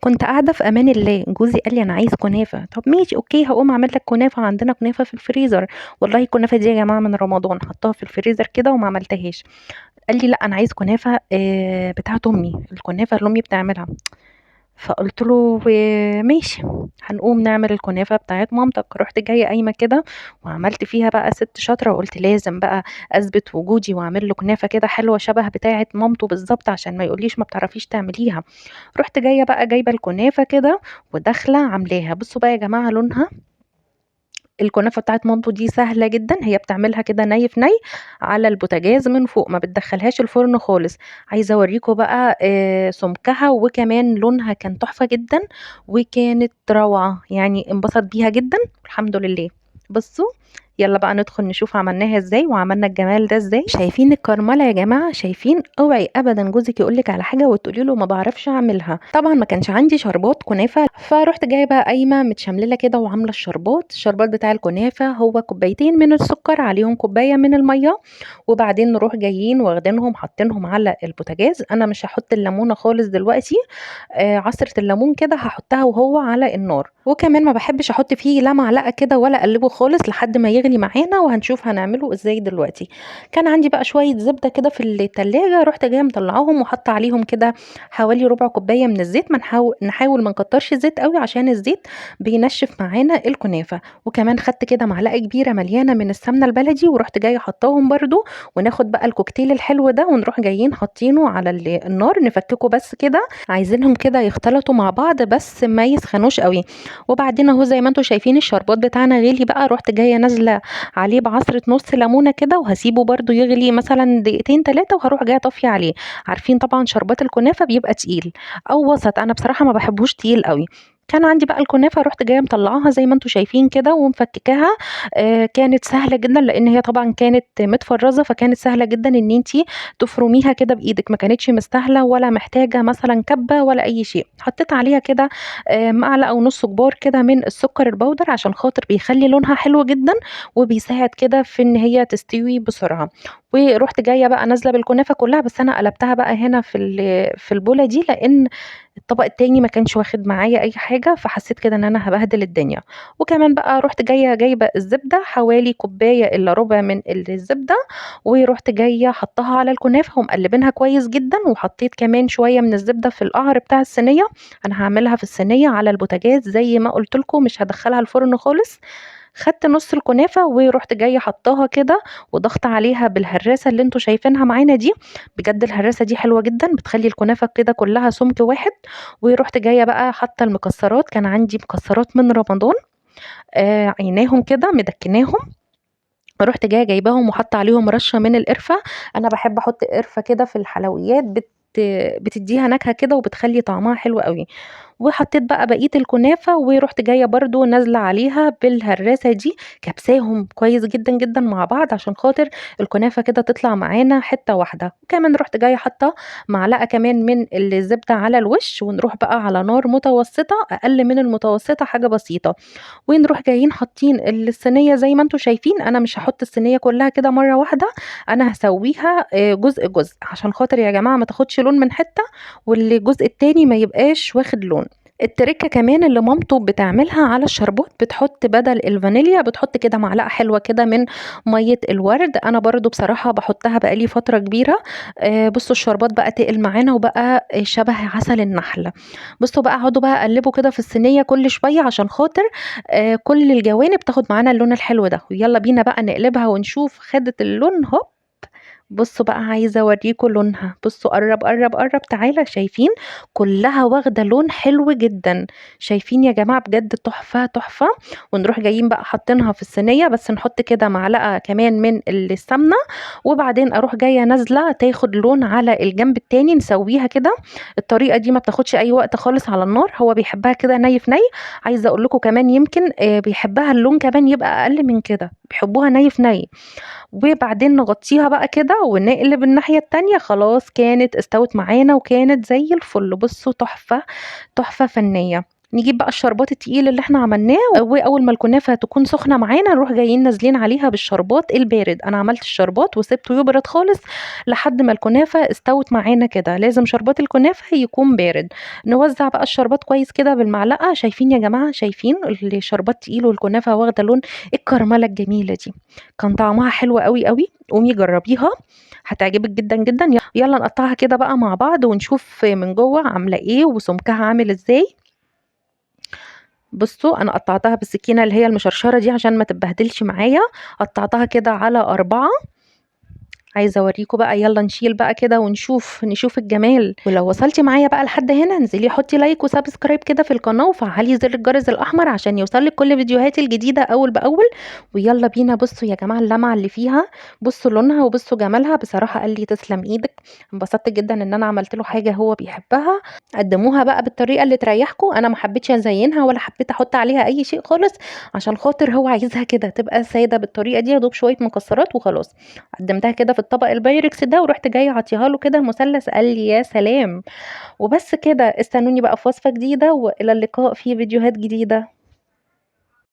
كنت قاعدة في أمان الله، جوزي قال لي: "أنا عايز كنافة." طب ماشي أوكي، هاقوم أعمل لك كنافة، عندنا كنافة في الفريزر. والله الكنافة دي يا جماعة من رمضان، حطاها في الفريزر كده وما عملتهاش. قال لي: "لأ، أنا عايز كنافة بتاعة أمي، الكنافة اللي أمي بتعملها." فقُلت له: ماشي، هنقوم نعمل الكنافة بتاعة مامتك." رُحت جاية قايمة كده وعملت فيها بقى سِت شاطرة، وقُلت لازم بقى أثبت وجودي وأعمل له كنافة كده حلوة شبه بتاعة مامته بالضبط، عشان ما يقوليش ما بتعرفيش تعمليها. رُحت جاية بقى جايبة الكنافة كده وداخلة عاملاها. بُصّوا بقى يا جماعة لونها، الكنافة بتاعة مامته دي سهلة جدًا، هي بتعملها كده ني في ني على البوتاجاز من فوق، ما بتدخّلهاش الفرن خالص. عايزة أورّيكم بقى سُمكها، وكمان لونها كان تحفة جدًا، وكانت روعة، يعني انبسط بيها جدًا الحمد لله. بُصّوا، يالّا بقى ندخل نشوف عملناها إزاي وعملنا الجمال ده إزاي. شايفين الكرملة يا جماعة، شايفين؟ اوعي أبدًا جوزِك يقول لِك على حاجة وتقولي له ما باعرفش أعملها. طبعًا ما كانش عندي شربات كنافة، فرُحت جايبة قايمة متشمللة كده وعاملة الشربات بتاع الكنافة، هو كوبايتين من السكر عليهم كوباية من المَيّة، وبعدين نروح جايين واخدينهم حاطينهم على البوتاجاز. أنا مش هاحط الليمونة خالص دلوقتي، عصرة الليمون كده هاحطها وهو على النار، وكمان ما باحبش أحط فيه لا معلقة كده ولا أقلبه خالص لحد ما يغلي معانا، وهنشوف هنعمله إزاي دلوقتي. كان عندي بقى شوية زبدة كده في التلاجة، رُحت جاية مطلعاهم وحاطة عليهم كده حوالي ربع كوباية من الزيت. ما نحاول ما نكترش الزيت أوي عشان الزيت بينشف معانا الكنافة. وكمان خدت كده معلقة كبيرة مليانة من السمنة البلدي ورُحت جاية حاطاهم برضه، وناخد بقى الكوكتيل الحلو ده ونروح جايين حاطينه على النار، نفككه بس كده، عايزينهم كده يختلطوا مع بعض بس ما يسخنوش أوي. وبعدين أهو زي ما أنتم شايفين الشربات بتاعنا غِلي بقى، رُحت جاية نازلة عليه بعصرة نُص ليمونة كده، وهاسيبه برضه يغلي مثلًا دقيقتين 3 وهاروح جاية طافية عليه. عارفين طبعًا شربات الكنافة بيبقى تقيل أو وسط، أنا بصراحة ما باحبوش تقيل أوي. كان عندي بقى الكنافة، رُحت جاية مطلعاها زي ما أنتم شايفين كده ومفككاها. كانت سهلة جدًا لإن هي طبعًا كانت متفرّزة، فكانت سهلة جدًا إن أنتِ تفرميها كده بإيدِك، ما كانتش مستاهلة ولا محتاجة مثلًا كَبّة ولا أي شيء. حطيت عليها كده معلقة ونُص كبار كده من السكر البودر عشان خاطر بيخلّي لونها حلو جدًا، وبيساعد كده في إن هي تستوي بسرعة. ورُحت جاية بقى نازلة بالكنافة كلّها، بس أنا قلبتها بقى هنا في البولة دي، لإن الطبق التاني ما كانش واخد معايا أي حاجة، فحسيت كده إن أنا هابهدل الدنيا. وكمان بقى رُحت جاية جايبة الزبدة، حوالي كوباية إلا ربع من الزبدة، ورُحت جاية حاطاها على الكنافة ومقلبينها كويس جدًا، وحطيت كمان شوية من الزبدة في القعر بتاع الصينية. أنا هاعملها في الصينية على البوتاجاز زي ما قُلت لكم، مش هادخّلها الفرن خالص. خدت نُص الكنافة ورُحت جاية حاطاها كده وضاغطة عليها بالهرّاسة اللي أنتم شايفينها معانا دي. بجد الهرّاسة دي حلوة جدًا، بتخلّي الكنافة كده كلّها سُمك واحد. ورُحت جاية بقى حاطة المكسرات، كان عندي مكسرات من رمضان عيناهم كده مدكناهم، رُحت جاية جايباهم وحاطة عليهم رشة من القرفة. أنا باحب أحط قرفة كده في الحلويات، بتدّيها نكهة كده وبتخلّي طعمها حلو أوي. وحطيت بقى بقية الكنافة ورُحت جاية برضه نازلة عليها بالهرّاسة دي، كابساهم كويس جدًا، جدًا مع بعض عشان خاطر الكنافة كده تطلع معانا حتّة واحدة. وكمان رُحت جاية حاطة معلقة كمان من الزبدة على الوش، ونروح بقى على نار متوسطة، أقل من المتوسطة حاجة بسيطة. ونروح جايين حاطين الصينية زي ما أنتم شايفين. أنا مش هاحط الصينية كلّها كده مرّة واحدة، أنا هاسوّيها جزء، جزء، عشان خاطر يا جماعة ما تاخدش لون من حتّة والجزء التاني ما يبقاش واخد لون. التركة كمان اللي مامته بتعملها على الشربات، بتحط بدل الفانيليا بتحط كده معلقة حلوة كده من مَيّة الورد. أنا برضه بصراحة باحطها بقى لي فترة كبيرة. بُصّوا الشربات بقى تقل معانا وبقى شبه عسل النحل. بُصّوا بقى اقعدوا بقى قلّبوا كده في الصينية كل شوية عشان خاطر كل الجوانب تاخد معانا اللون الحلو ده. ويالّا بينا بقى نقلبها ونشوف خدت اللون هوب. بُصّوا بقى عايزة أورّيكم لونها، بُصّوا قرّب، قرّب، قرّب تعالَ، شايفين؟ كلّها واخدة لون حلو جدًا. شايفين يا جماعة بجد تحفة، تحفة. ونروح جايين بقى حاطينها في الصينية، بس نحط كده معلقة كمان من السمنة، وبعدين أروح جاية نازلة تاخد لون على الجنب التاني، نسويها كده. الطريقة دي ما بتاخدش أي وقت خالص على النار، هو بيحبها كده ني في ني. عايزة أقول لكم كمان يمكن بيحبها اللون كمان يبقى أقل من كده، بيحبوها ني في ني. وبعدين نغطيها بقى كده ونقلب الناحية التانية، خلاص كانت استوت معانا وكانت زي الفل. بُصّوا تحفة، تحفة فنية. نجيب بقى الشربات التقيل اللي احنا عملناه، واول ما الكنافه تكون سخنه معانا نروح جايين نازلين عليها بالشربات البارد. انا عملت الشربات وسبته يبرد خالص لحد ما الكنافه استوت معانا كده، لازم شربات الكنافه يكون بارد. نوزع بقى الشربات كويس كده بالمعلقه. شايفين يا جماعه؟ شايفين الشربات تقيل والكنافه واخده لون الكرمله الجميله دي؟ كان طعمها حلو قوي قوي. قومي جربيها، هتعجبك جدا جدا. يلا نقطعها كده بقى مع بعض ونشوف من جوه عامله ايه وسمكها عامل ازاي. بصوا انا قطعتها بالسكينه اللي هي المشرشره دي عشان ما تتبهدلش معايا. قطعتها كده على 4. عايزه اوريكم بقى. يلا نشيل بقى كده ونشوف الجمال. ولو وصلتي معايا بقى لحد هنا، انزلي حطي لايك وسبسكرايب كده في القناه، وفعلي زر الجرس الاحمر عشان يوصلك كل فيديوهاتي الجديده اول باول. ويلا بينا. بصوا يا جماعه اللمعه اللي فيها، بصوا لونها وبصوا جمالها. بصراحه قال لي تسلم ايدك. انبسطت جدا ان انا عملت له حاجه هو بيحبها. قدموها بقى بالطريقه اللي تريحكم. انا ما حبيتش ازينها ولا حبيت احط عليها اي شيء خالص، عشان خاطر هو عايزها كده تبقى ساده بالطريقه دي، يا دوب شويه مكسرات وخلاص. قدمتها كده في الطبق البايركس ده، ورحت جايه عطيها له كده مثلث. قال لي يا سلام. وبس كده. استنوني بقى في وصفة جديدة، والى اللقاء في فيديوهات جديدة.